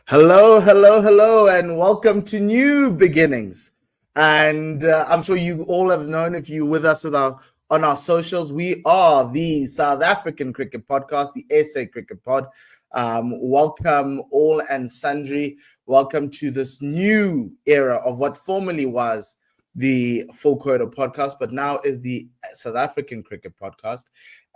Hello, and welcome to New Beginnings. And I'm sure you all have known, if you're with us on our socials, we are the South African Cricket Podcast, the SA Cricket Pod. Welcome all and sundry. Welcome to this new era of what formerly was the Full Quota Podcast, but now is the South African Cricket Podcast.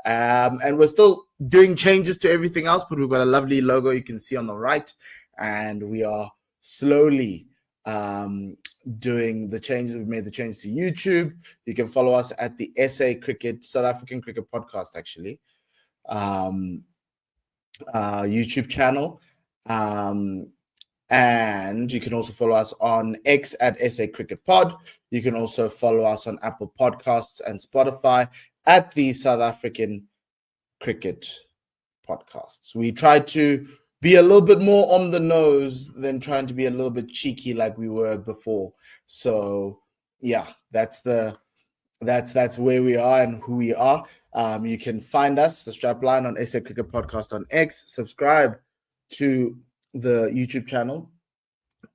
And we're still doing changes to everything else, but we've got a lovely logo you can see on the right. And we are slowly doing the changes. We've made the change to YouTube. You can follow us at the SA Cricket, South African Cricket Podcast, actually, YouTube channel. And you can also follow us on X at SA Cricket Pod. You can also follow us on Apple Podcasts and Spotify at the South African Cricket Podcasts. We try to be a little bit more on the nose than trying to be a little bit cheeky like we were before. So yeah, that's where we are and who we are. You can find us, the Strapline, on SA Cricket Podcast on X. Subscribe to the YouTube channel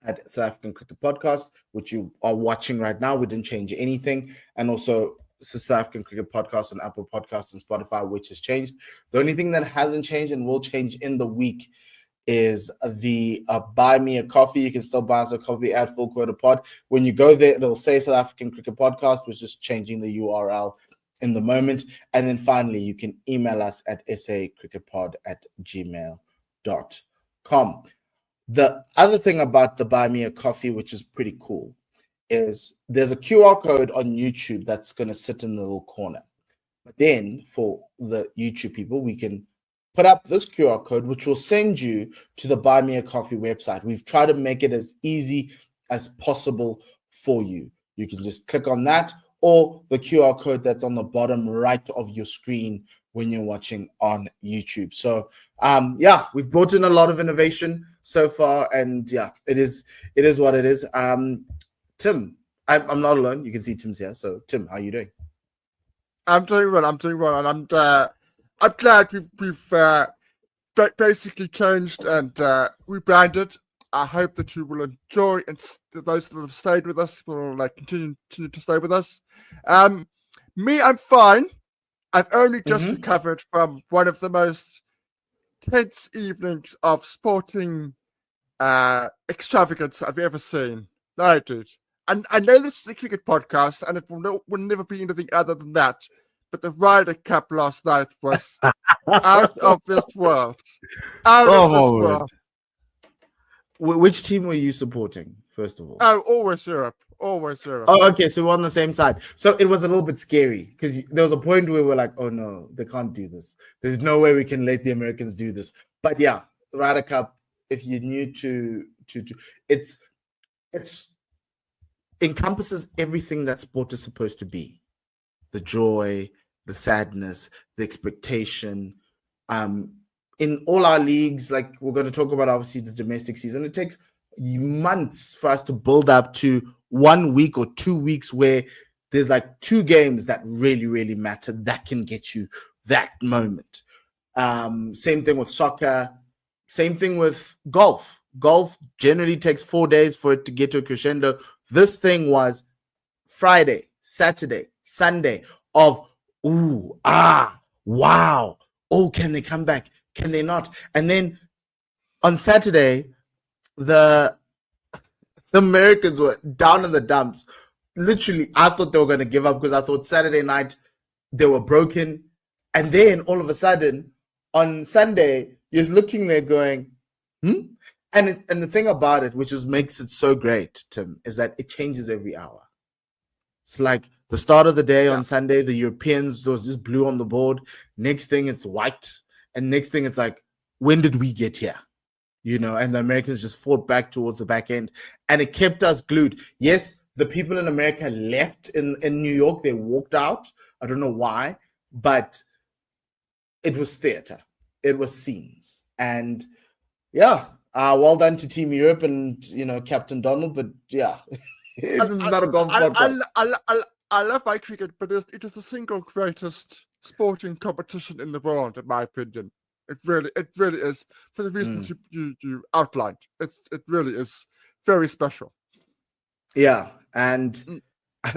at South African Cricket Podcast, which you are watching right now. We didn't change anything. And also the South African Cricket Podcast on Apple Podcasts and Spotify, which has changed. The only thing that hasn't changed and will change in the week is the buy me a coffee. You can still buy us a coffee at Full Quota Pod. When you go there, it'll say South African Cricket Podcast. We're just changing the URL in the moment. And then finally, you can email us at sacricketpod@gmail.com. The other thing about the buy me a coffee, which is pretty cool, is there's a QR code on YouTube that's going to sit in the little corner. But then for the YouTube people, we can put up this QR code, which will send you to the Buy Me a Coffee website. We've tried to make it as easy as possible for you. You can just click on that or the QR code that's on the bottom right of your screen when you're watching on YouTube. So, we've brought in a lot of innovation so far, and yeah, it is what it is. Tim, I'm not alone. You can see Tim's here. So, Tim, how are you doing? I'm doing well, and I'm glad we've basically changed and rebranded. I hope that you will enjoy, and those that have stayed with us will continue to stay with us. Me, I'm fine. I've only just recovered from one of the most tense evenings of sporting extravagance I've ever seen. No, dude. And I know this is a cricket podcast, and it will never be anything other than that. But the Ryder Cup last night was out of this world. World. Which team were you supporting, first of all? Oh, always Europe. Oh, okay, so we're on the same side. So it was a little bit scary because there was a point where we're like, oh no, they can't do this. There's no way we can let the Americans do this. But yeah, the Ryder Cup, if you're new to it's encompasses everything that sport is supposed to be. The joy, the sadness, the expectation. In all our leagues, like we're going to talk about, obviously, the domestic season, it takes months for us to build up to 1 week or 2 weeks where there's like two games that really, really matter that can get you that moment. Same thing with soccer. Same thing with golf. Golf generally takes 4 days for it to get to a crescendo. This thing was Friday, Saturday, Sunday of wow. Oh, can they come back? Can they not? And then on Saturday, the Americans were down in the dumps. Literally, I thought they were going to give up because I thought Saturday night they were broken. And then all of a sudden, on Sunday, you're looking there going, And the thing about it, which makes it so great, Tim, is that it changes every hour. It's like the start of the day on Sunday, the Europeans was just blue on the board. Next thing, it's white. And next thing, it's like, when did we get here? And the Americans just fought back towards the back end. And it kept us glued. Yes, the people in America left in New York. They walked out. I don't know why. But it was theater. It was scenes. And yeah, Well done to Team Europe and Captain Donald, but yeah, this is not a golf podcast. I love my cricket, but it is the single greatest sporting competition in the world, in my opinion. It really is, for the reasons you outlined. It really is very special. Yeah, and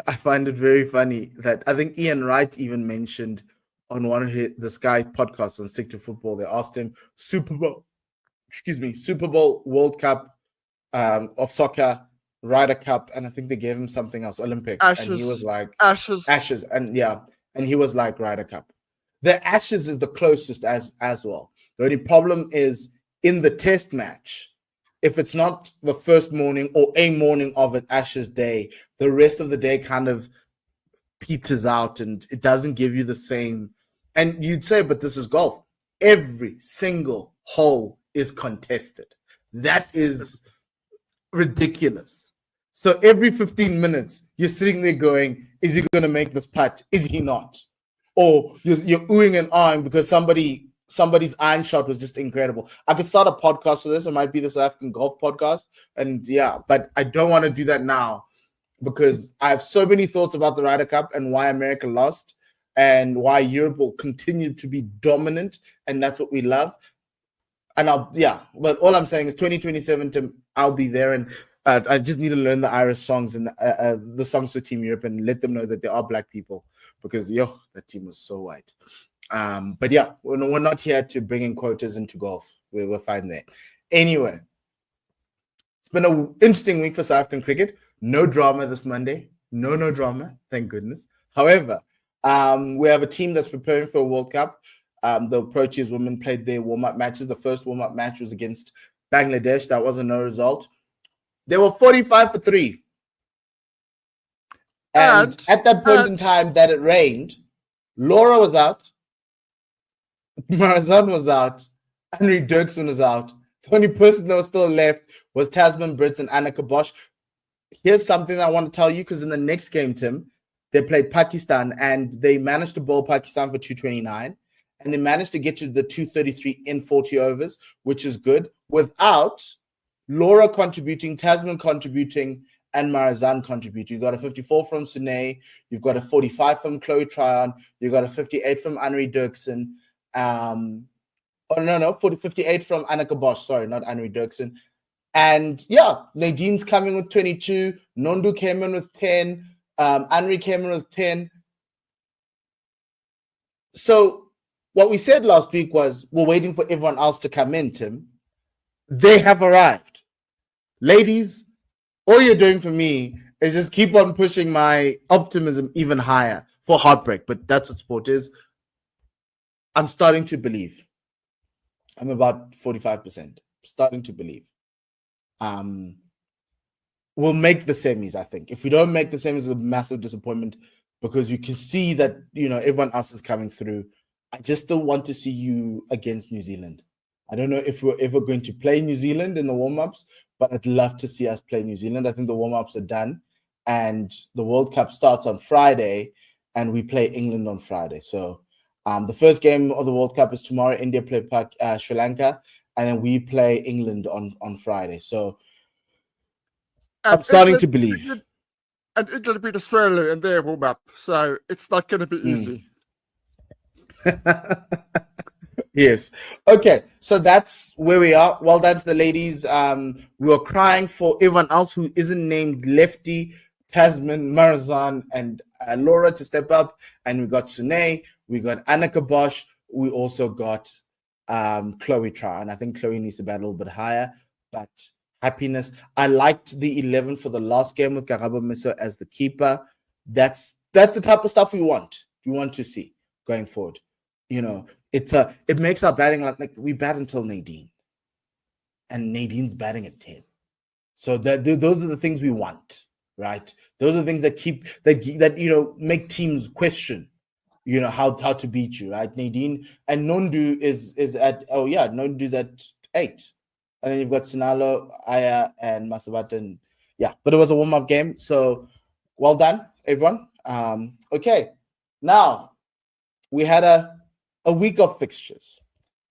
I find it very funny that I think Ian Wright even mentioned on one of the Sky podcasts on Stick to Football, they asked him Super Bowl, World Cup of soccer, Ryder Cup, and I think they gave him something else, Olympics, Ashes, and he was like Ashes, and he was like Ryder Cup. The Ashes is the closest as well. The only problem is in the Test match. If it's not the first morning or a morning of an Ashes day, the rest of the day kind of peters out and it doesn't give you the same. And you'd say, but this is golf. Every single hole is contested. That is ridiculous. So every 15 minutes, you're sitting there going, is he going to make this putt? Is he not? Or you're oohing and ahhing because somebody's iron shot was just incredible. I could start a podcast for this. It might be the South African golf podcast. And yeah, but I don't want to do that now because I have so many thoughts about the Ryder Cup and why America lost and why Europe will continue to be dominant. And that's what we love. And but all I'm saying is 2027, I'll be there. And I just need to learn the Irish songs and the songs for Team Europe and let them know that there are black people because, that team was so white. But yeah, we're not here to bring in quotas into golf. We're fine there. Anyway, it's been an interesting week for South African cricket. No drama this Monday. No drama. Thank goodness. However, we have a team that's preparing for a World Cup. The Proteas women played their warm-up matches. The first warm-up match was against Bangladesh. That was a no result. They were 45 for 3. And at that point in time that it rained, Laura was out. Marazan was out. Henry Dirksen was out. The only person that was still left was Tasman Brits and Annika Bosch. Here's something I want to tell you because in the next game, Tim, they played Pakistan and they managed to bowl Pakistan for 229 and they managed to get to the 233 in 40 overs, which is good, without Laura contributing, Tasman contributing, and Marazan contributing. You got a 54 from Sune, you've got a 45 from Chloe Tryon, you got a 58 from Henry Dirksen. 58 from Annika Bosch. Sorry, not Henry Dirksen. And yeah, Nadine's coming with 22. Nondu came in with 10. Henry came in with 10. So what we said last week was we're waiting for everyone else to come in, Tim. They have arrived. Ladies, all you're doing for me is just keep on pushing my optimism even higher for heartbreak. But that's what sport is. I'm starting to believe. I'm about 45%. Starting to believe. We'll make the semis, I think. If we don't make the semis, it's a massive disappointment because you can see that, everyone else is coming through. I just still want to see you against New Zealand. I don't know if we're ever going to play New Zealand in the warm-ups, but I'd love to see us play New Zealand. I think the warm-ups are done and the World Cup starts on Friday and we play England on Friday. So the first game of the World Cup is tomorrow. India play Sri Lanka and then we play England on Friday. So I'm starting to believe. And England beat Australia in their warm-up, so it's not going to be easy. Yes. Okay. So that's where we are. Well done to the ladies. We were crying for everyone else who isn't named Lefty, Tasman, Marazan, and Laura to step up. And we got Sune. We got Annika Bosch. We also got Chloe Tryon. I think Chloe needs to bat a little bit higher, but happiness. I liked the 11 for the last game with Karabo Miso as the keeper. That's the type of stuff we want. We want to see going forward. It makes our batting like we bat until Nadine, and Nadine's batting at 10. So those are the things we want, right? Those are the things that make teams question, how to beat you, right? Nadine and Nondu is at Nondu's at 8, and then you've got Sinalo, Aya, and Masabat, and but it was a warm-up game, so well done, everyone. Okay, now we had a week of fixtures.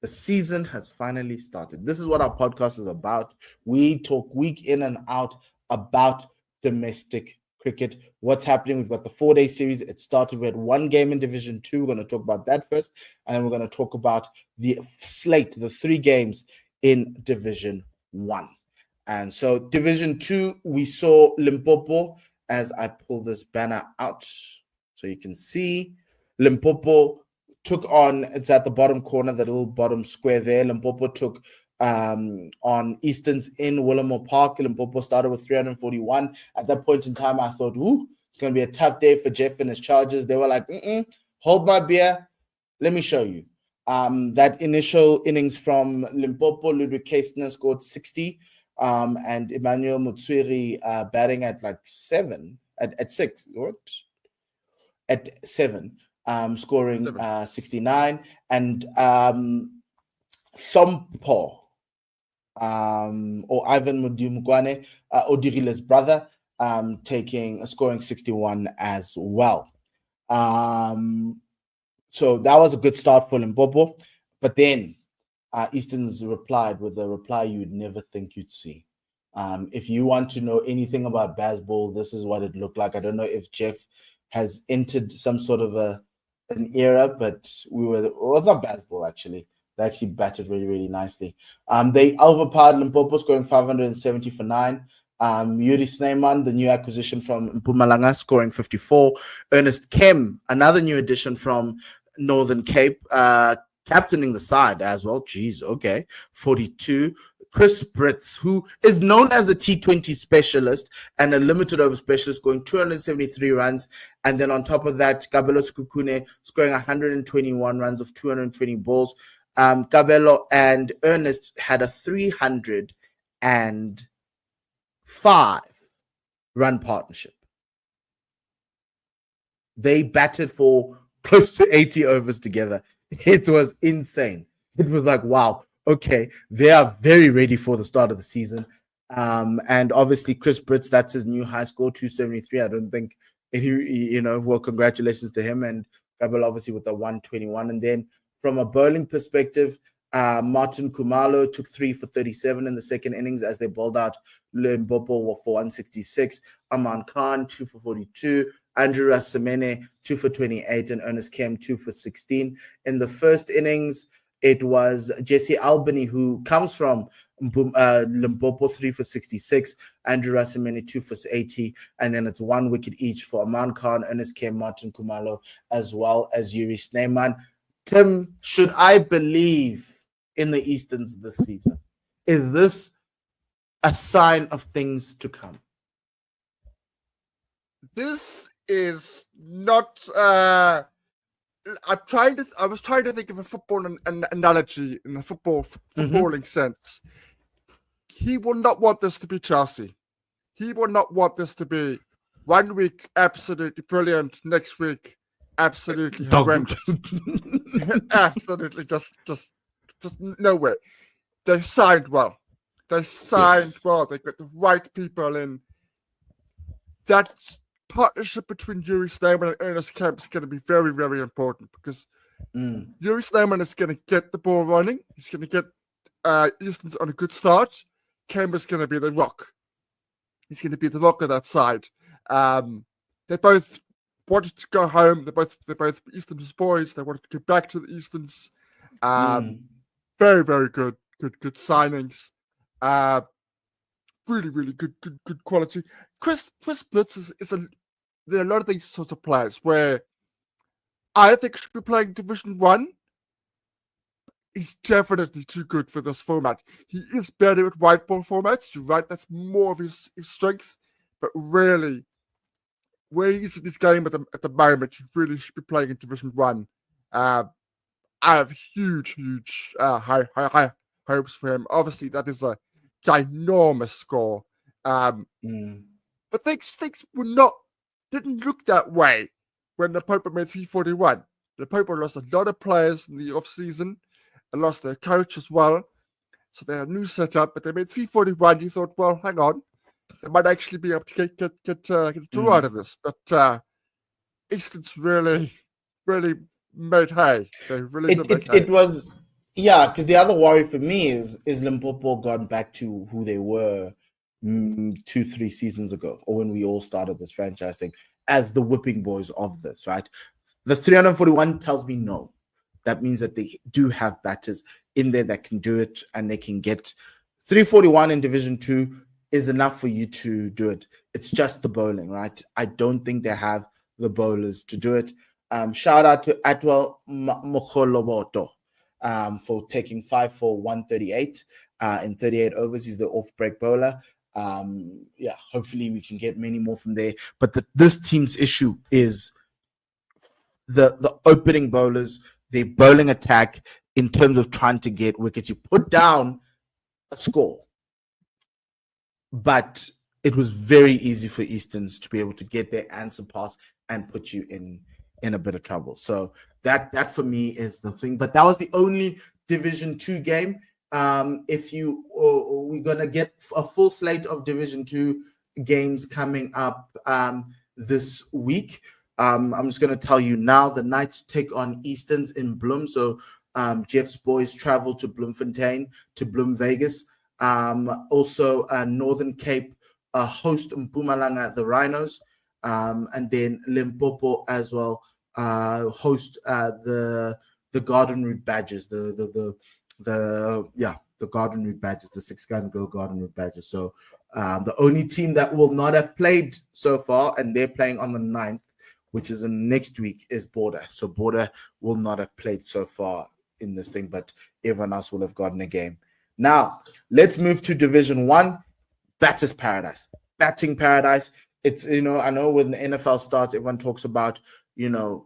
The season has finally started. This is what our podcast is about. We talk week in and out about domestic cricket. What's happening? We've got the 4-day series. It started with one game in Division 2. We're going to talk about that first. And then we're going to talk about the slate, the 3 games in Division 1. And so Division 2, we saw Limpopo, as I pull this banner out so you can see. Limpopo took on, it's at the bottom corner, the little bottom square there. Limpopo took on Easterns in Willamore Park. Limpopo started with 341. At that point in time, I thought, ooh, it's going to be a tough day for Jeff and his Chargers. They were like, hold my beer. Let me show you. That initial innings from Limpopo, Ludwig Kastner scored 60. And Emmanuel Mutswiri batting at like 7, at 6, what? At 7, scoring 69. And Mpho, or Ivan Mudumukwane, Odirile's brother, scoring 61 as well. So that was a good start for Limpopo. But then Easton's replied with a reply you'd never think you'd see. If you want to know anything about baseball, this is what it looked like. I don't know if Jeff has entered some sort of an era, but it's not baseball actually. They actually batted really, really nicely. They overpowered Limpopo, scoring 570 for 9. Yuri Snyman, the new acquisition from Mpumalanga, scoring 54. Ernest Kem, another new addition from Northern Cape, captaining the side as well. Jeez, okay. 42. Chris Brits, who is known as a T20 specialist and a limited over specialist, going 273 runs. And then on top of that, Kabelo Skukune scoring 121 runs of 220 balls. Kabelo and Ernest had a 305 run partnership. They batted for close to 80 overs together. It was insane. It was like, wow, okay, they are very ready for the start of the season. And obviously, Chris Brits, that's his new high score, 273. I don't think, well, congratulations to him. And Gabriel, obviously, with the 121. And then from a bowling perspective, Martin Kumalo took 3 for 37 in the second innings as they bowled out Limpopo for 166. Aman Khan, 2 for 42. Andrew Rasamene, 2 for 28, and Ernest Kem, 2 for 16. In the first innings, it was Jesse Albany, who comes from Limpopo, 3 for 66. Andrew Rasamene, 2 for 80. And then it's 1 wicket each for Aman Khan, Ernest Kem, Martin Kumalo, as well as Yuri Snyman. Tim, should I believe in the Easterns this season? Is this a sign of things to come? This is not. I was trying to think of a football analogy in a footballing sense. He will not want this to be Chelsea. He will not want this to be 1 week absolutely brilliant, next week absolutely horrendous. Absolutely, just no way. They signed well. They signed well. They got the right people in. That partnership between Yuri Snyman and Ernest Kem is going to be very, very important because Yuri Snyman is going to get the ball running. He's going to get Easton's on a good start. Kem is going to be the rock. He's going to be the rock of that side. They both wanted to go home. They're both Easton's boys. They wanted to go back to the Easterns. Very, very good signings. Really, really good quality. Chris Blitz there are a lot of these sorts of players where I think should be playing Division 1. He's definitely too good for this format. He is better at white ball formats. You're right, that's more of his strength. But really, where he's in his game at the moment, he really should be playing in Division 1. I have huge high hopes for him. Obviously, that is a ginormous score. But things didn't look that way when the Popo made 341. The Popo lost a lot of players in the off-season and lost their coach as well. So they had a new setup, but they made 341. You thought, well, hang on, they might actually be able to get a draw out of this. But Easton's really made hay. They really did make hay. Yeah, because the other worry for me is Limpopo gone back to who they were 2-3 seasons ago, or when we all started this franchise thing as the whipping boys of this, right? The 341 tells me no. That means that they do have batters in there that can do it, and they can get 341 in Division 2 is enough for you to do it. It's just the bowling, right? I don't think they have the bowlers to do it. Shout out to Atwell Mokholoboto for taking 5 for 138 in 38 overs. He's the off-break bowler. Yeah, hopefully we can get many more from there. But this team's issue is the opening bowlers, their bowling attack in terms of trying to get wickets. You put down a score, but it was very easy for Easterns to be able to get their answer pass and put you in a bit of trouble. So that for me is the thing. But that was the only Division 2 game. If you we're gonna get a full slate of Division 2 games coming up this week. I'm just gonna tell you now. The Knights take on Easterns in Bloem. So Jeff's boys travel to Bloemfontein, to Bloem Vegas. Also Northern Cape host Mpumalanga the Rhinos, and then Limpopo as well host the Garden Route Badgers, the Garden Route Badgers, the 6-gun girl Garden Route Badgers. So the only team that will not have played so far, and they're playing on the 9th, which is in next week, is Border. So Border will not have played so far in this thing, but everyone else will have gotten a game. Now, let's move to Division 1, Batters Paradise. Batting Paradise. It's, I know when the NFL starts, everyone talks about, the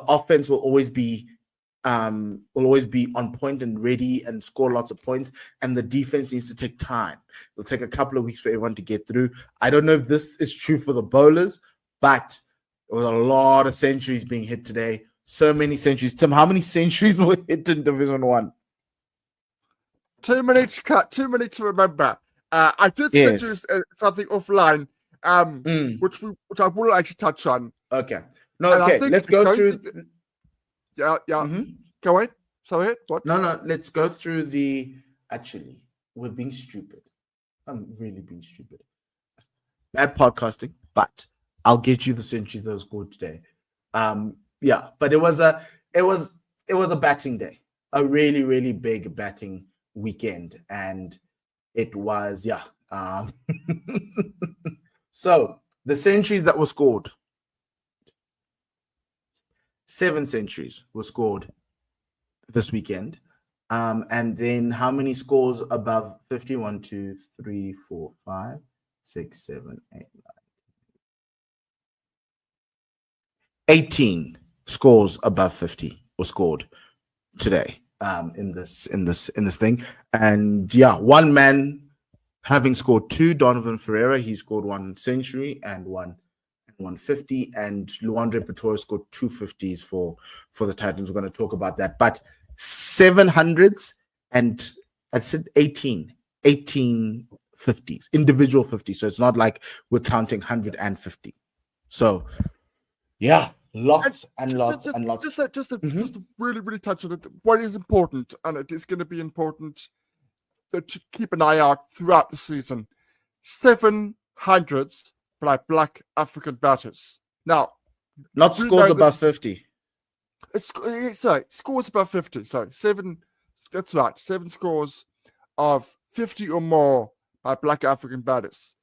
offense will always be on point and ready and score lots of points, and the defense needs to take time. It'll take a couple of weeks for everyone to get through. I don't know if this is true for the bowlers, but there was a lot of centuries being hit today. So many centuries. Tim, how many centuries were hit in Division 1? Too many to cut, too many to remember. I did send you something offline, which I will actually touch on. Okay. No, okay. Let's go through. Yeah. Mm-hmm. Go ahead. Sorry, what? No. Let's go through the. Actually, we're being stupid. I'm really being stupid. Bad podcasting, but I'll get you the centuries that was scored today. Yeah, but it was a batting day, a really, really big batting weekend, and it was so the centuries that were scored, 7 centuries were scored this weekend, and then how many scores above 50? 1, 2, 3, 4, 5, 6, 7, 8, 9, 18 scores above 50 were scored today. In this thing, and one man having scored 2, Donovan Ferreira, he scored 1 century and 150, and Luandre Pretorius scored 2 50s for the Titans. We're going to talk about that, but 700s and I said 18 50s, individual 50s. So it's not like we're counting 150. So lots and lots. Just to really, really touch on it. What is important, and it is going to be important to keep an eye out throughout the season. 700s by Black African batters. Now, not scores above 50. Sorry, scores above 50. Sorry, 7. That's right. 7 scores of 50 or more by Black African batters.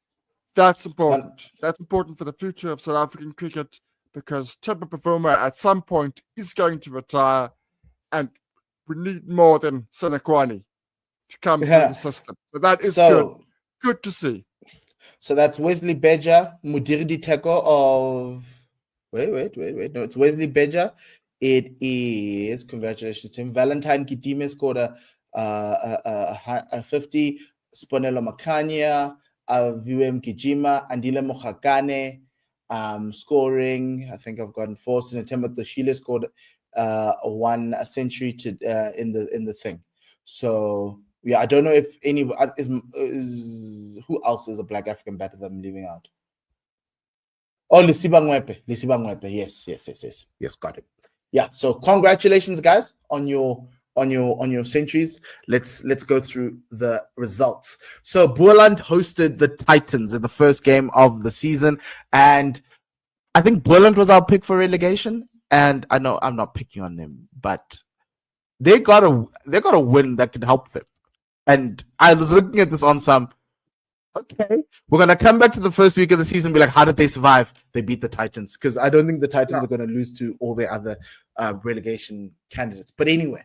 That's important. That's important for the future of South African cricket, because Temper Performer at some point is going to retire, and we need more than Senekwani to come through the system. So that is good to see. So that's Wesley Beja, Mudirdi Teko of... Wait. No, it's Wesley Beja. It is, congratulations to him, Valentine Kitime scored a 50, Sponelo Makanya, Vum Kijima, Andile Mohakane, scoring, I think I've gotten 4. Sinetemba Toshile scored a century in the thing. So I don't know if any who else is a Black African batter that I'm leaving out. Oh, Lisiba Ngwepe. Yes, got it. Yeah, so congratulations guys on your on your centuries. Let's go through the results. So Boland hosted the Titans in the first game of the season, and I think Boland was our pick for relegation. And I know I'm not picking on them, but they got a win that could help them. And I was looking at this on some. Okay, we're gonna come back to the first week of the season and be like, how did they survive? They beat the Titans, because I don't think the Titans are going to lose to all their other relegation candidates. But anyway,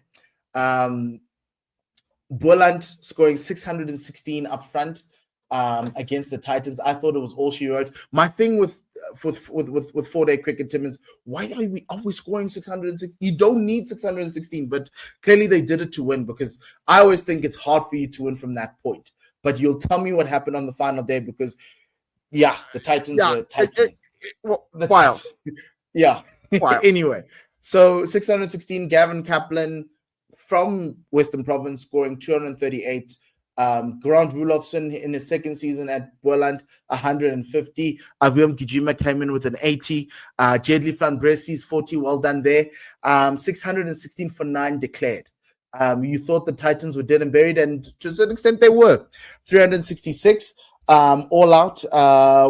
Boland scoring 616 up front against the Titans. I thought it was all she wrote. My thing with 4-day cricket, Tim, is why are we always scoring 616? You don't need 616, but clearly they did it to win, because I always think it's hard for you to win from that point. But you'll tell me what happened on the final day, because, the Titans were Titans. Wild. Yeah. Wild. Anyway, so 616, Gavin Kaplan from Western Province scoring 238. Grant Rulofsson in his second season at Boland, 150. Aviom Kijima came in with an 80. Jedley van Bressy's 40. Well done there. 616 for 9 declared. You thought the Titans were dead and buried, and to a certain extent they were. 366 all out.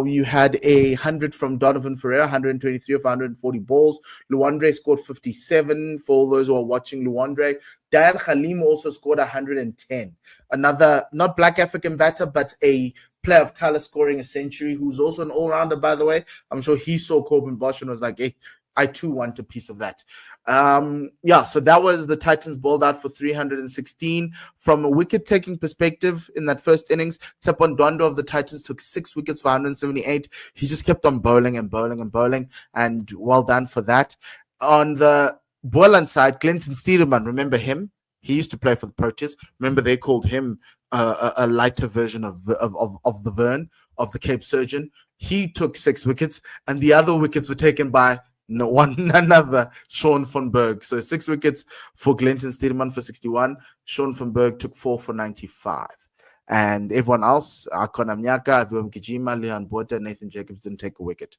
You had 100 from Donovan Ferreira, 123 of 140 balls. Luandre scored 57 for all those who are watching Luandre. Dan Khalim also scored 110. Another, not black African batter, but a player of color scoring a century, who's also an all-rounder, by the way. I'm sure he saw Corbin Bosch and was like, hey, I too want a piece of that. So that was the Titans bowled out for 316. From a wicket-taking perspective in that first innings, Tsepon Dondo of the Titans took 6 wickets for 178. He just kept on bowling and bowling and bowling, and well done for that. On the Boland side, Clinton Steedman, remember him? He used to play for the Proteas. Remember, they called him a lighter version of the Vern, of the Cape Surgeon. He took 6 wickets, and the other wickets were taken by none other, Sean van Berg. So 6 wickets for Clinton Steedman for 61. Sean van Berg took 4 for 95. And everyone else, Akona Mnyaka, Aviom Kijima, Leon Bota, Nathan Jacobs didn't take a wicket.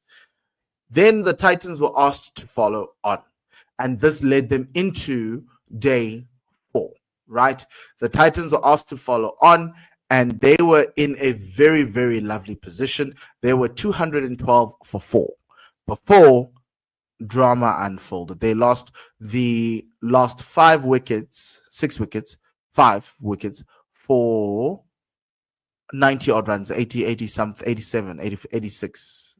Then the Titans were asked to follow on. And this led them into day 4, right? The Titans were asked to follow on, and they were in a very, very lovely position. They were 212 for 4. Before drama unfolded, they lost the last 5 wickets, 6 wickets, 5 wickets for 90 odd runs, 80 something, 87, 80, 86,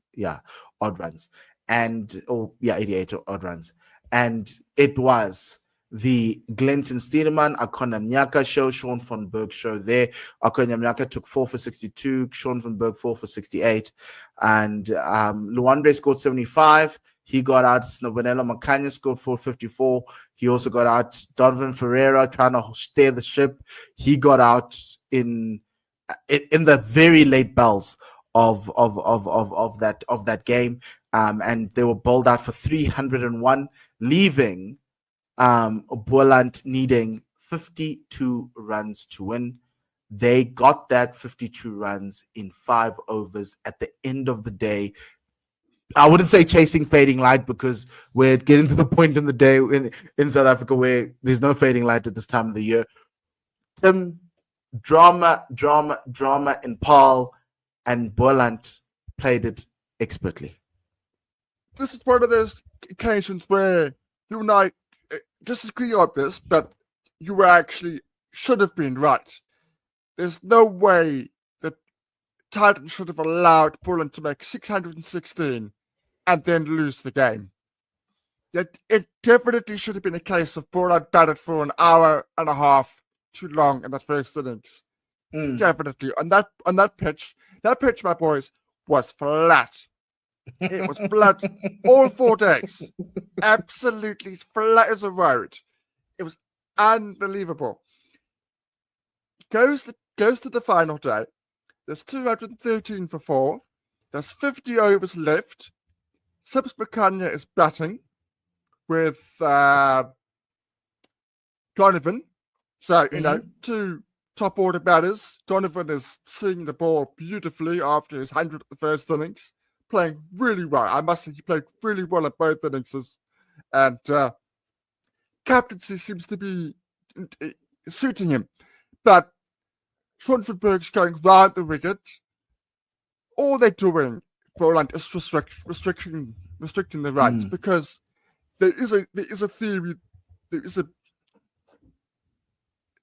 odd runs, and 88 odd runs. And it was the Glenton Steedman, Akona Mnyaka show, Sean van Berg show there. Akona Mnyaka took 4 for 62, Sean van Berg 4 for 68, and Luandre scored 75. He got out. Snobonelo Makanya scored 454. He also got out. Donovan Ferreira trying to steer the ship. He got out in the very late bells of that game, and they were bowled out for 301, leaving Boland needing 52 runs to win. They got that 52 runs in 5 overs at the end of the day. I wouldn't say chasing fading light, because we're getting to the point in the day in South Africa where there's no fading light at this time of the year. Tim, drama in Paul, and Boland played it expertly. This is one of those occasions where you and I disagree on this, but you actually should have been right. There's no way that Titans should have allowed Boland to make 616 and then lose the game. It definitely should have been a case of Boland batted for an hour and a half too long in that first innings. Definitely. On that pitch, my boys, was flat. It was flat all 4 days. Absolutely flat as a road. It was unbelievable. Goes to the final day. There's 213 for 4. There's 50 overs left. Sibs Bakanya is batting with Donovan. So, 2 top order batters. Donovan is seeing the ball beautifully after his 100 at the first innings. Playing really well. I must say he played really well at both innings. And captaincy seems to be suiting him. But Sean van Berg's going round the wicket. All they're doing, Poland, is restricting the runs because there is a theory. There is a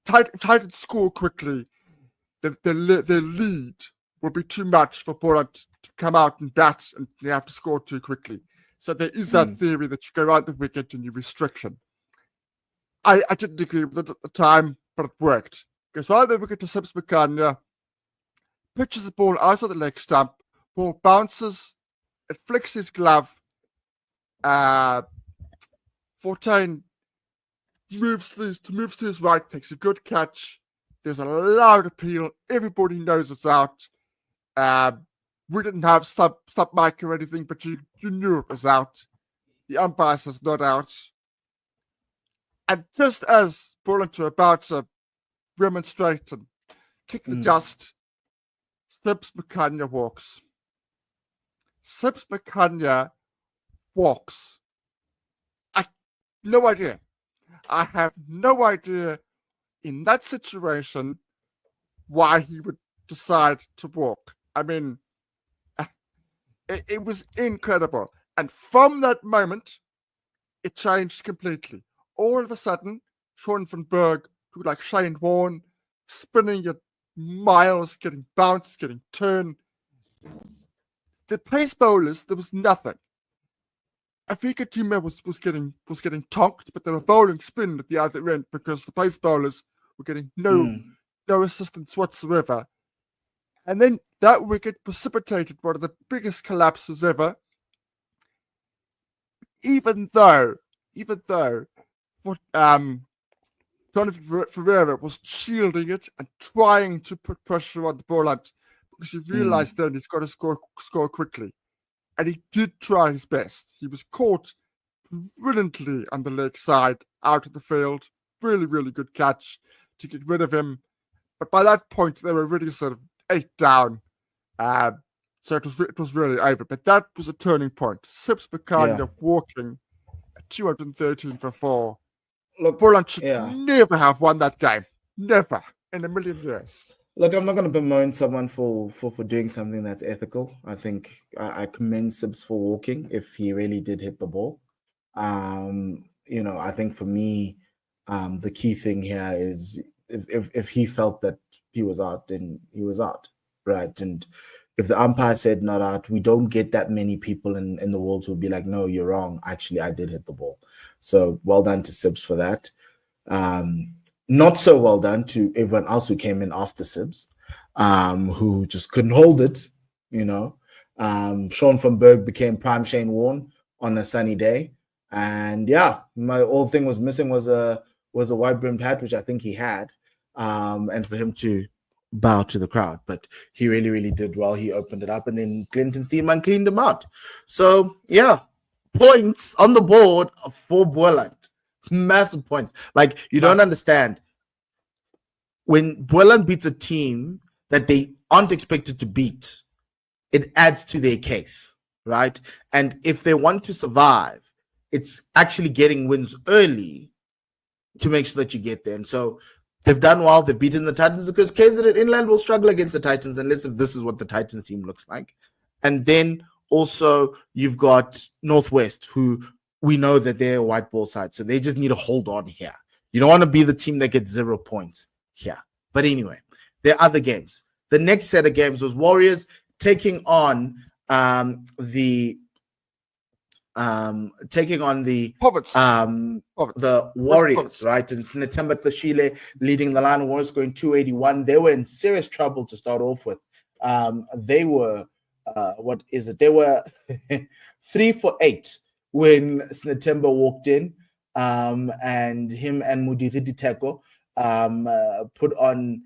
Titans score quickly. Their lead will be too much for Poland to come out and bat, and they have to score too quickly. So there is that theory that you go around the wicket and you restriction. I didn't agree with it at the time, but it worked. Goes around the wicket to Sibs Makanya, pitches the ball out of the leg stump, ball bounces, it flicks his glove. Fortain moves to his right, takes a good catch. There's a loud appeal. Everybody knows it's out. We didn't have stop mic or anything, but you knew it was out. The umpire says not out. And just as Poland are about to remonstrate and kick the dust, Sibs Makanya walks. Sibs Makanya walks. No idea. I have no idea in that situation why he would decide to walk. I mean, it was incredible. And from that moment, it changed completely. All of a sudden, Sean van Berg, who like Shane Warne, spinning at miles, getting bounced, getting turned. The pace bowlers, there was nothing. Afrika Timur was getting tonked, but they were bowling spin at the other end because the pace bowlers were getting no assistance whatsoever. And then that wicket precipitated one of the biggest collapses ever. Even though Tony Ferreira was shielding it and trying to put pressure on the bowler because he realized then he's got to score quickly. And he did try his best. He was caught brilliantly on the leg side, out of the field. Really, really good catch to get rid of him. But by that point, they were really sort of 8 down. So it was really over. But that was a turning point. Sibs Makanya walking at 213 for 4. Look, Poland should never have won that game. Never in a million years. Look, I'm not going to bemoan someone for doing something that's ethical. I think I commend Sibs for walking if he really did hit the ball. I think for me, the key thing here is if he felt that he was out, then he was out, right? And if the umpire said not out, we don't get that many people in the world who will be like, no, you're wrong. Actually, I did hit the ball. So well done to Sibs for that. Not so well done to everyone else who came in after Sibs, who just couldn't hold it, Sean van Berg became prime Shane Warne on a sunny day. And my whole thing was missing was a wide-brimmed hat, which I think he had, and for him to bow to the crowd. But he really, really did well. He opened it up, and then Clinton Steedman cleaned him out. So, points on the board for Boland. Massive points. Like, you don't understand. When Boland beats a team that they aren't expected to beat, it adds to their case, right? And if they want to survive, it's actually getting wins early to make sure that you get there. And so they've done well. They've beaten the Titans because KZN Inland will struggle against the Titans unless if this is what the Titans team looks like. And then also you've got Northwest, who we know that they're a white ball side, so they just need to hold on here. You don't want to be the team that gets 0 points here. But anyway, there are other games. The next set of games was Warriors taking on the Warriors, right? And Sinetemba Tashile leading the line. Warriors going 281. They were in serious trouble to start off with. They were They were 3 for 8 when Sinetemba walked in, and him and Mudiridi Teko put on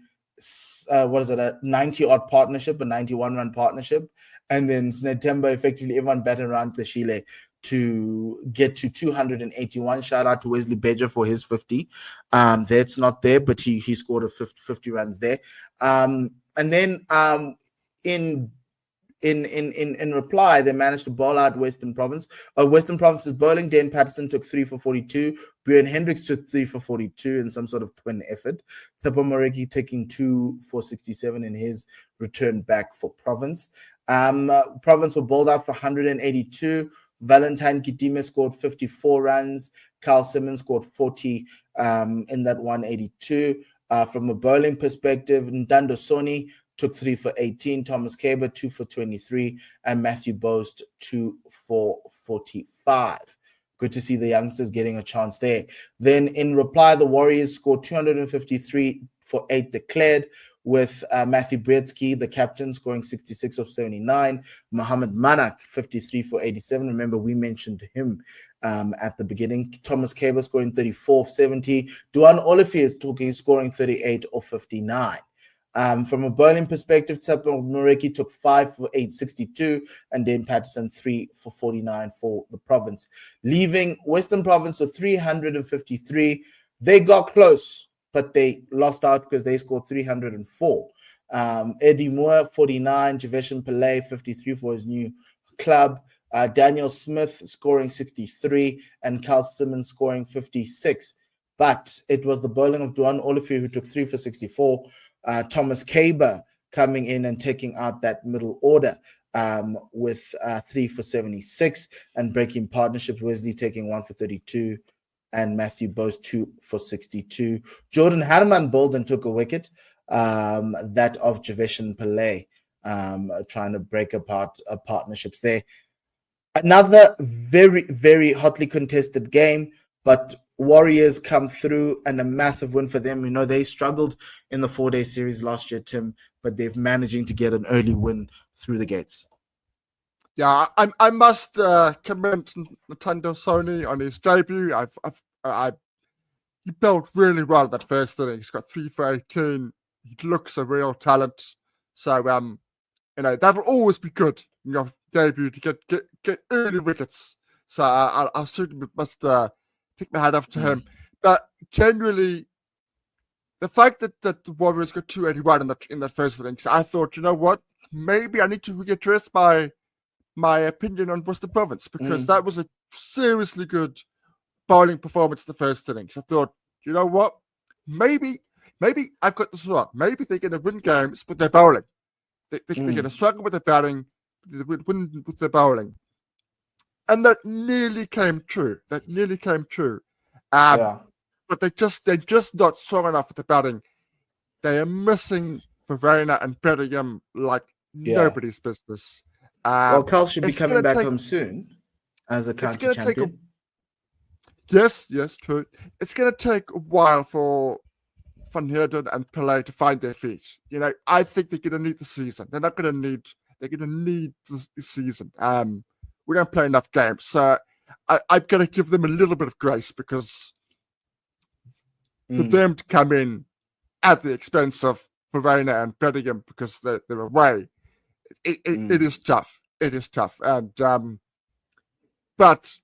a 90-odd partnership, a 91-run partnership, and then Sinetemba effectively everyone batted around Tashile to get to 281. Shout out to Wesley Beja for his 50. That's not there, but he scored a 50 runs there. And then in in reply, they managed to bowl out Western Province. Western Province's bowling, Dan Patterson took 3 for 42. Bjorn Hendricks took 3 for 42 in some sort of twin effort. Tsepo Moreki taking 2 for 67 in his return back for Province. Province were bowled out for 182. Valentine Kitime scored 54 runs. Carl Simmons scored 40 in that 182. From a bowling perspective, Ndando Soni took 3 for 18, Thomas Caber 2 for 23, and Matthew Boast 2 for 45. Good to see the youngsters getting a chance there. Then in reply, the Warriors scored 253 for 8 declared, with Matthew Brzezinski, the captain, scoring 66 of 79. Mohamed Manak, 53 for 87. Remember, we mentioned him at the beginning. Thomas Caber scoring 34 of 70. Duan Olivier scoring 38 of 59. From a bowling perspective, Tsepo Moreki took 5 for 862, and Dan Patterson 3 for 49 for the Province. Leaving Western Province with 353. They got close, but they lost out because they scored 304. Eddie Moore, 49. Javeshan Pillay, 53 for his new club. Daniel Smith scoring 63, and Carl Simmons scoring 56. But it was the bowling of Duan Olivier who took 3 for 64. Thomas Caber coming in and taking out that middle order with 3 for 76, and breaking partnerships, Wesley taking 1 for 32, and Matthew Boast 2 for 62. Jordan Hanuman bowled and took a wicket, that of Javeshan Pillay, trying to break apart partnerships there. Another very, very hotly contested game, but Warriors come through, and a massive win for them. We know they struggled in the 4-day series last year, Tim, but they're managing to get an early win through the gates. Yeah, I must commend Nintendo Sony on his debut. He bowled really well that first inning. He's got 3 for 18. He looks a real talent. So that'll always be good in your debut to get early wickets. So I certainly must take my hat off to him. But generally, the fact that the Warriors got 281 in that first innings, I thought, you know what? Maybe I need to readdress my opinion on Western Province, because that was a seriously good bowling performance in the first innings. I thought, you know what? Maybe I've got this wrong. Maybe they're going to win games with their bowling. They're going to struggle with their batting, they win with their bowling. And that nearly came true. But they're just not strong enough with the batting. They are missing Verena and Bellingham like nobody's business. Well, Carl should be coming back home soon as a county champion. Yes, true. It's going to take a while for Van Heerden and Pillay to find their feet. I think they're going to need the season. They're going to need the season. We don't play enough games. So I'm going to give them a little bit of grace, because for them to come in at the expense of Verena and Bellingham because they're away, it is tough. It is tough. And but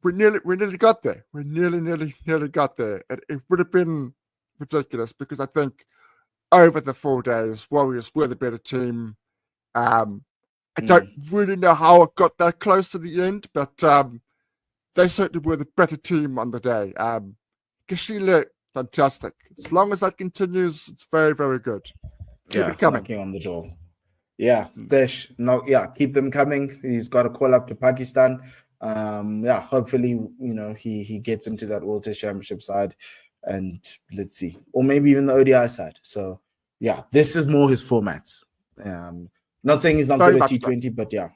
we nearly got there. We nearly got there. It would have been ridiculous, because I think over the 4 days, Warriors were the better team. I don't really know how it got that close to the end, but they certainly were the better team on the day. Kashile, fantastic. As long as that continues, it's very, very good. Keep it coming. Knocking on the door. Yeah, keep them coming. He's got a call up to Pakistan. Hopefully, he gets into that World Test Championship side, and let's see, or maybe even the ODI side. So, this is more his formats. Not saying he's not good at T20, but yeah.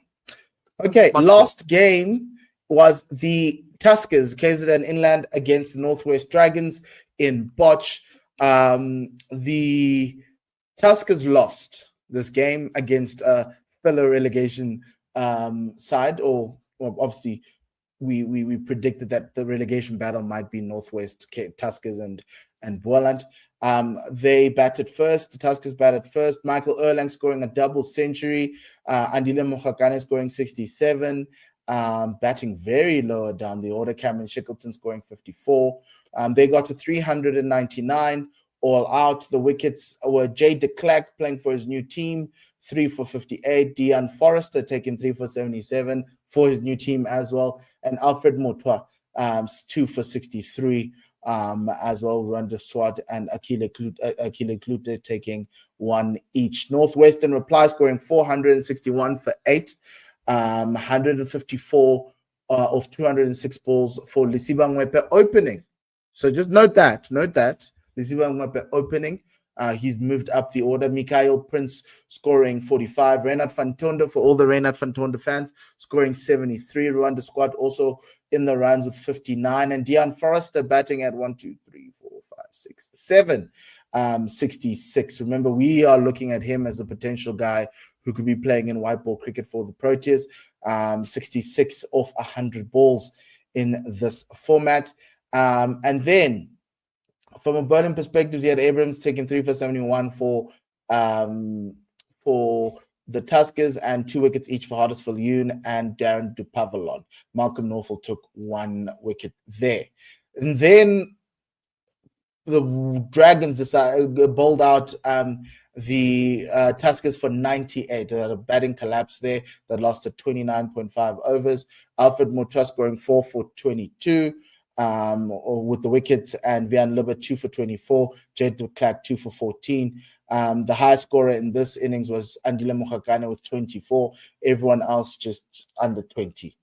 Okay, last game was the Tuskers, KZN Inland against the Northwest Dragons in Botch. The Tuskers lost this game against a fellow relegation side, or obviously we predicted that the relegation battle might be Northwest Tuskers and Boland. They batted first. The Tuskers batted first. Michael Erlang scoring a double century. Andile Mokhakane scoring 67. Batting very lower down the order. Cameron Shackleton scoring 54. They got to 399. all out. The wickets were Jay de Klerk playing for his new team, 3 for 58. Deon Forrester taking 3 for 77 for his new team as well. And Alfred Motwa, 2 for 63 as well. Randa Swat and Akile Klute taking 1 each. Northwestern reply scoring 461 for 8, 154 of 206 balls for Lisiba Ngwepe opening. So just note that. Lisiba Ngwepe opening. He's moved up the order. Mikhail Prince scoring 45. Reynard van Tonder, for all the Reynard van Tonder fans, scoring 73. Rwanda squad also in the runs with 59. And Deon Forrester batting at 1, 2, 3, 4, 5, 6, 7. 66. Remember, we are looking at him as a potential guy who could be playing in white ball cricket for the Proteas. 66 off 100 balls in this format. And then from a bowling perspective, he had Abrams taking 3 for 71 for the Tuskers and 2 wickets each for Huddersfield Yoon and Darren Dupavalon. Malcolm Norfolk took 1 wicket there. And then the Dragons bowled out the Tuskers for 98. They had a batting collapse there that lasted 29.5 overs. Alfred Motwa scoring 4 for 22 with the wickets, and Vian Libber 2 for 24. Jed de Klerk 2 for 14. The highest scorer in this innings was Andile Mokhakane with 24. Everyone else just under 20.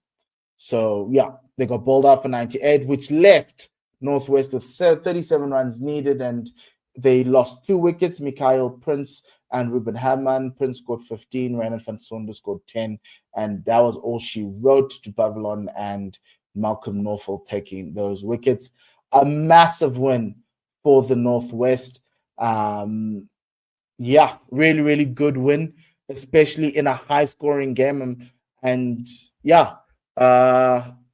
So, yeah, they got bowled out for 98, which left Northwest with 37 runs needed, and they lost 2 wickets. Mikhail Prince and Ruben Hammond. Prince scored 15, Reynard van Tonder scored 10, and that was all she wrote to Babylon and Malcolm Norfolk taking those wickets. A massive win for the Northwest. Really, really good win, especially in a high-scoring game. And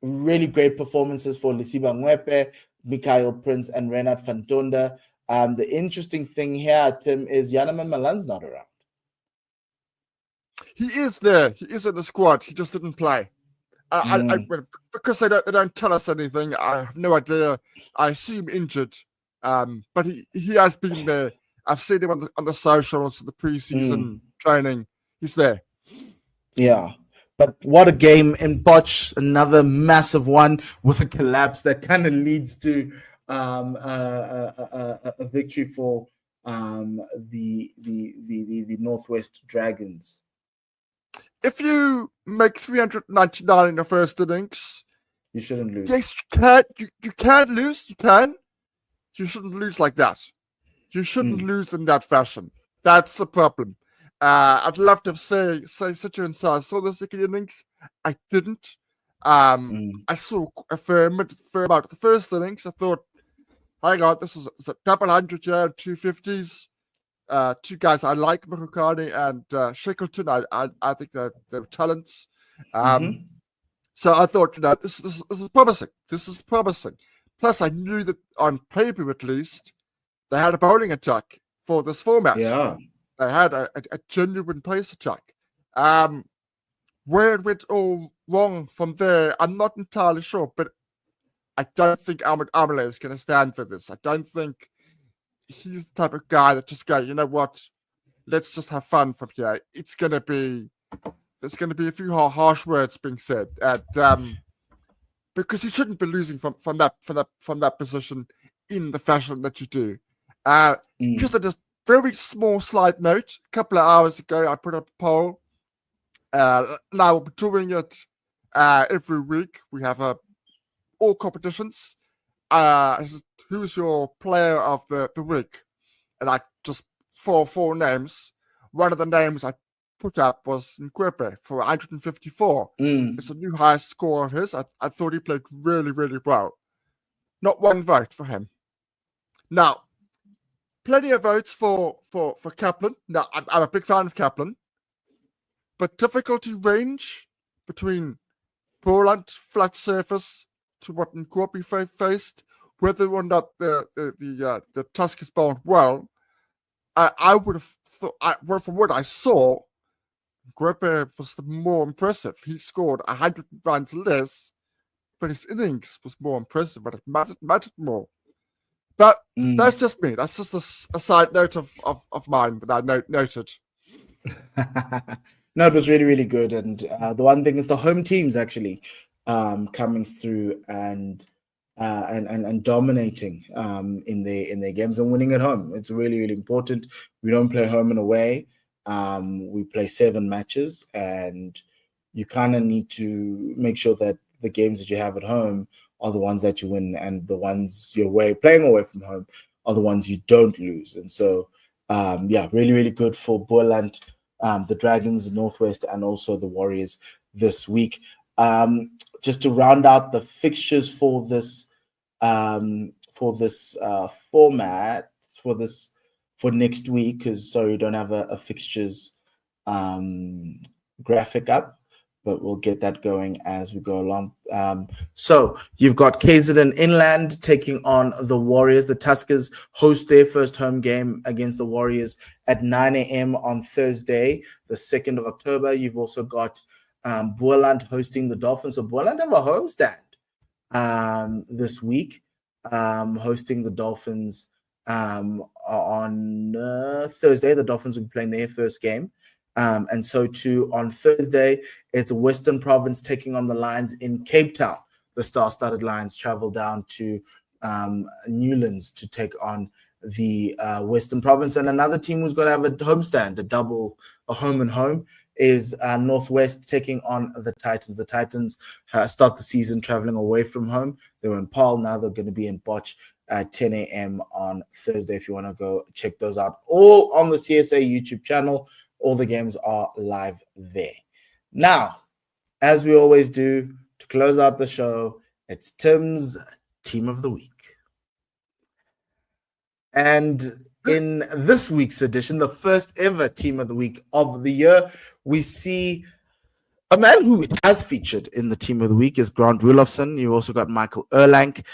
really great performances for Lisiba Ngwepe, Mikhail Prince, and Reynard van Tonder. The interesting thing here, Tim, is Yanaman Malan's not around. He is there. He is in the squad. He just didn't play. Because they don't tell us anything. I have no idea. I assume injured. But he has been there. I've seen him on the socials, the preseason training. He's there. Yeah. But what a game in Botch, another massive one with a collapse that kind of leads to a victory for the Northwest Dragons. If you make 399 in the first innings, you shouldn't lose. Yes, you can. You can lose. You can. You shouldn't lose like that. You shouldn't lose in that fashion. That's the problem. I'd love to say such and so. I saw the second innings. I didn't. I saw a fair amount of the first innings. I thought, hang on, this is a double 100 here, 250s. 2 guys I like, Murukani and Shackleton. I think they're talents. So I thought, this is promising. This is promising. Plus, I knew that on paper, at least, they had a bowling attack for this format. Yeah. They had a genuine pace attack. Where it went all wrong from there, I'm not entirely sure, but I don't think Ahmed Amale is going to stand for this. I don't think he's the type of guy that just go, you know what, let's just have fun from here. There's going to be a few harsh words being said, and because he shouldn't be losing from that position in the fashion that you do. Just a very small slight note. A couple of hours ago, I put up a poll. Now we'll be doing it every week. We have all competitions. Who's your player of the week? And I just four names. One of the names I put up was Nkwepe for 154. It's a new highest score of his. I thought he played really, really well. Not one vote for him. Now, plenty of votes for Kaplan. Now, I'm a big fan of Kaplan. But difficulty range between Poland, flat surface, to what Nkwepe faced, whether or not the Tusk is bowled well, I would have thought, from what I saw, Nkwepe was the more impressive. He scored 100 runs less, but his innings was more impressive, but it mattered more. But that's just me. That's just a side note of mine that I noted. No, it was really, really good. And the one thing is the home teams actually coming through and dominating in their games and winning at home. It's really, really important. We don't play home and away. We play 7 matches, and you kind of need to make sure that the games that you have at home are the ones that you win, and the ones you're playing away from home are the ones you don't lose. And so, really, really good for Boland, the Dragons, the Northwest, and also the Warriors this week. Just to round out the fixtures for this format for next week, because so you don't have a fixtures graphic up, but we'll get that going as we go along. So you've got KZN Inland taking on the Warriors. The Tuskers host their first home game against the Warriors at 9 a.m. on Thursday, the 2nd of October. You've also got Boland hosting the Dolphins. So Boland have a homestand this week, hosting the Dolphins on Thursday. The Dolphins will be playing their first game. And so too on Thursday, it's Western Province taking on the Lions in Cape Town. The star-studded Lions travel down to Newlands to take on the Western Province. And another team who's got to have a homestand, a home and home, is Northwest taking on the Titans. The Titans start the season traveling away from home. They were in Paarl. Now they're going to be in Botch at 10 a.m. on Thursday. If you want to go check those out, all on the CSA YouTube channel. All the games are live there. Now, as we always do, to close out the show, it's Tim's Team of the Week. And in this week's edition, the first ever Team of the Week of the year, we see a man who has featured in the Team of the Week is Grant Rulofsson. You've also got Michael Erlank,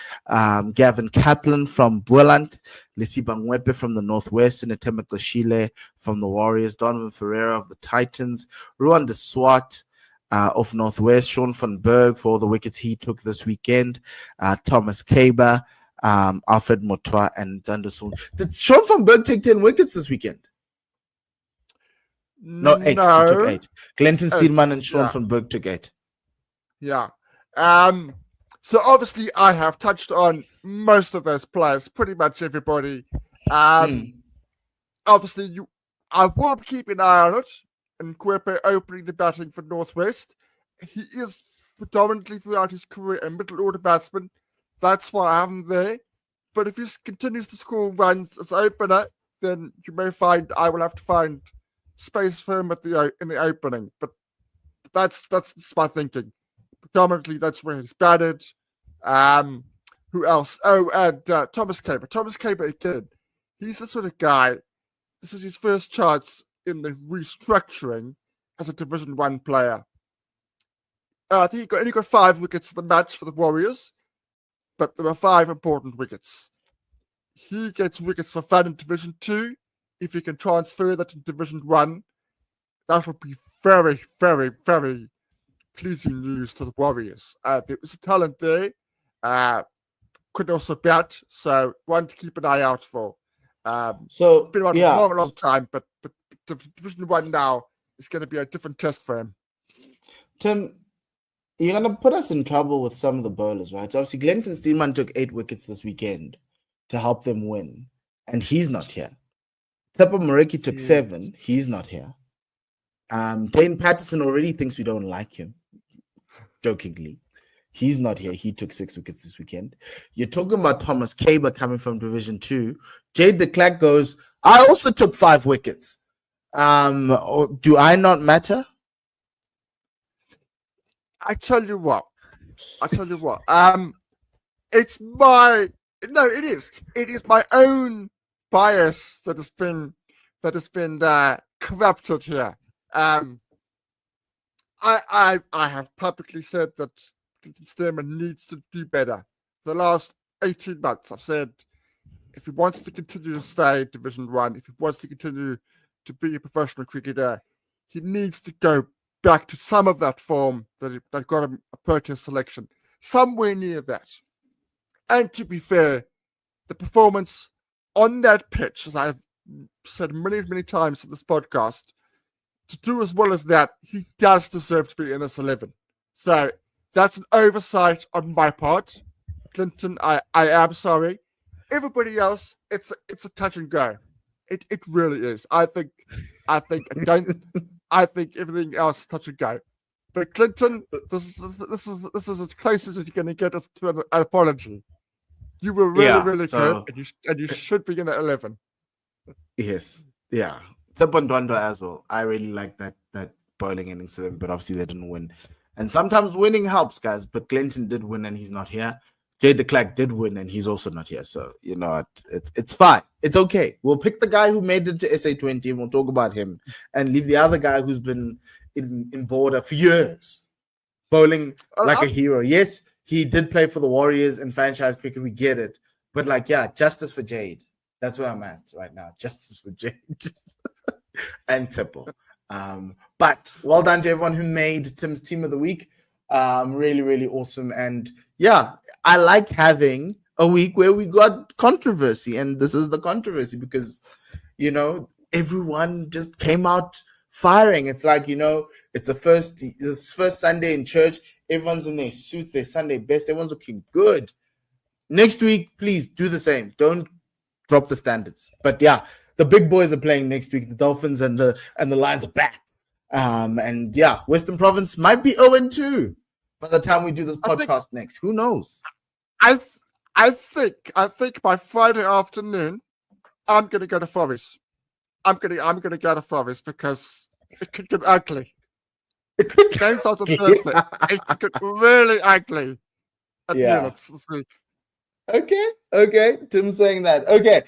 Gavin Kaplan from Boland, Lisiba Ngwepe from the Northwest, and Eteme Shile from the Warriors, Donovan Ferreira of the Titans, Ruan de Swart of Northwest, Sean van Berg for all the wickets he took this weekend, Thomas Kaber, Alfred Motwa, and Dunderson. Did Sean van Berg take 10 wickets this weekend? No, 8. He took 8. Clinton Steelman and Sean van Berg took 8. Yeah. So obviously I have touched on most of those players, pretty much everybody. Obviously I will keep an eye on it. And Kwepe opening the batting for Northwest. He is predominantly throughout his career a middle order batsman. That's why I have him there. But if he continues to score runs as opener, then you may find I will have to find space for him in the opening. But that's my thinking. Predominantly, that's where he's batted. Who else? Oh, and Thomas Kaber. Thomas Kaber again. He's the sort of guy. This is his first chance in the restructuring as a Division 1 player. I think he only got 5 wickets in the match for the Warriors, but there were 5 important wickets. He gets wickets for fun in Division 2. If he can transfer that to Division 1, that would be very, very, very pleasing news to the Warriors. There was a talent there. Could also bat, so one to keep an eye out for. So it's been around a long time, but Division 1 now is going to be a different test for him. Tim, you're going to put us in trouble with some of the bowlers, right? So obviously, Glenton Steelman took 8 wickets this weekend to help them win, and he's not here. Tepa Moreki took 7. He's not here. Dane Patterson already thinks we don't like him, jokingly. He's not here. He took 6 wickets this weekend. You're talking about Thomas Kaber coming from Division 2. Jade de Klerk goes, I also took 5 wickets. Do I not matter? I tell you what. It is my own bias that has been corrupted here. I have publicly said that Stearman needs to do better. For the last 18 months, I've said if he wants to continue to stay in Division 1, if he wants to continue to be a professional cricketer, he needs to go back to some of that form that got him a Proteas selection, somewhere near that. And to be fair, the performance on that pitch, as I've said many, many times in this podcast, to do as well as that, he does deserve to be in this 11. So that's an oversight on my part. Clinton, I am sorry. Everybody else, it's a touch and go. It really is. I think everything else is touch and go. But Clinton, this is as close as you're going to get us to an apology. You were really good, and you should be in the 11. Yes, yeah. Tsepondwando as well. I really like that bowling innings to them, but obviously they didn't win. And sometimes winning helps, guys. But Clinton did win, and he's not here. Jay de Klerk did win, and he's also not here. So you know, it's fine. It's okay. We'll pick the guy who made it to SA20, and we'll talk about him, and leave the other guy who's been in border for years, bowling like a hero. Yes, he did play for the Warriors in franchise cricket. We get it, but justice for Jade. That's where I'm at right now. Justice for Jade and Tipple. But well done to everyone who made Tim's team of the week. Really, really awesome. And yeah, I like having a week where we got controversy, and this is the controversy because, everyone just came out firing. It's like, it's this first Sunday in church. Everyone's in their suits, their Sunday best. Everyone's looking good. Next week, please do the same. Don't drop the standards. But yeah, the big boys are playing next week. The Dolphins and the Lions are back. And yeah, Western Province might be 0-2 by the time we do this podcast next. Who knows? I think by Friday afternoon, I'm gonna go to Forest. I'm gonna go to Forest because it could get ugly. Game starts on Thursday. It could get really ugly. This week. Okay. Tim's saying that. Okay.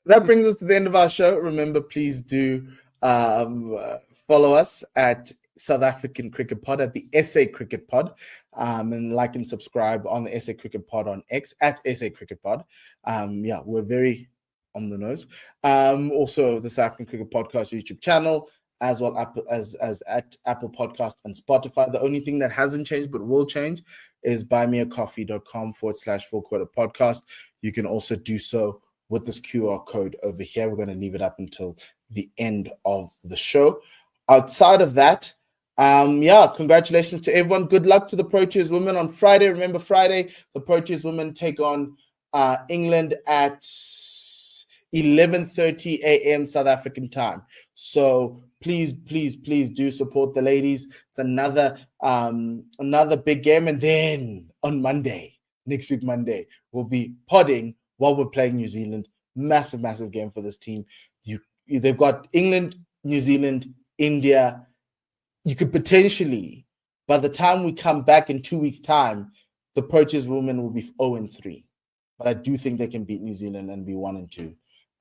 That brings us to the end of our show. Remember, please do follow us at South African Cricket Pod, at the SA Cricket Pod, and like and subscribe on the SA Cricket Pod on X at SA Cricket Pod. We're very on the nose. Also, the South African Cricket Podcast YouTube channel, as well as at Apple Podcast and Spotify. The only thing that hasn't changed but will change is buymeacoffee.com/4quarter podcast. You can also do so with this QR code over here. We're going to leave it up until the end of the show. Outside of that, congratulations to everyone. Good luck to the Proteas women on Friday. Remember, Friday, the Proteas women take on England at 11:30 a.m. South African time. So please do support the ladies. It's another big game. And then on next week Monday, we'll be podding while we're playing New Zealand. Massive game for this team. They've got England, New Zealand, India. You could potentially, by the time we come back in 2 weeks' time, the Proteas women will be 0-3. But I do think they can beat New Zealand and be 1-2.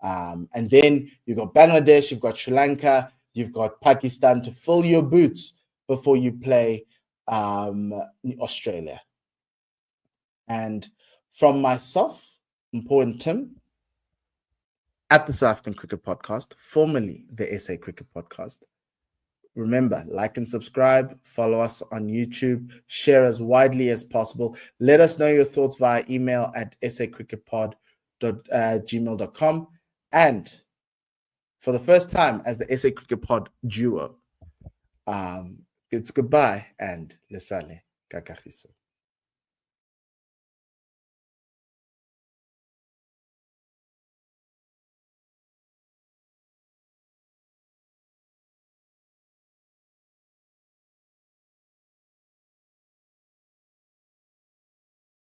And then you've got Bangladesh, you've got Sri Lanka, you've got Pakistan to fill your boots before you play Australia. And from myself, Mpho and Tim, at the South African Cricket Podcast, formerly the SA Cricket Podcast. Remember, like and subscribe, follow us on YouTube, share as widely as possible. Let us know your thoughts via email at sacricketpod@gmail.com. And for the first time as the SA Cricket Pod duo, it's goodbye and lesale kakagiso.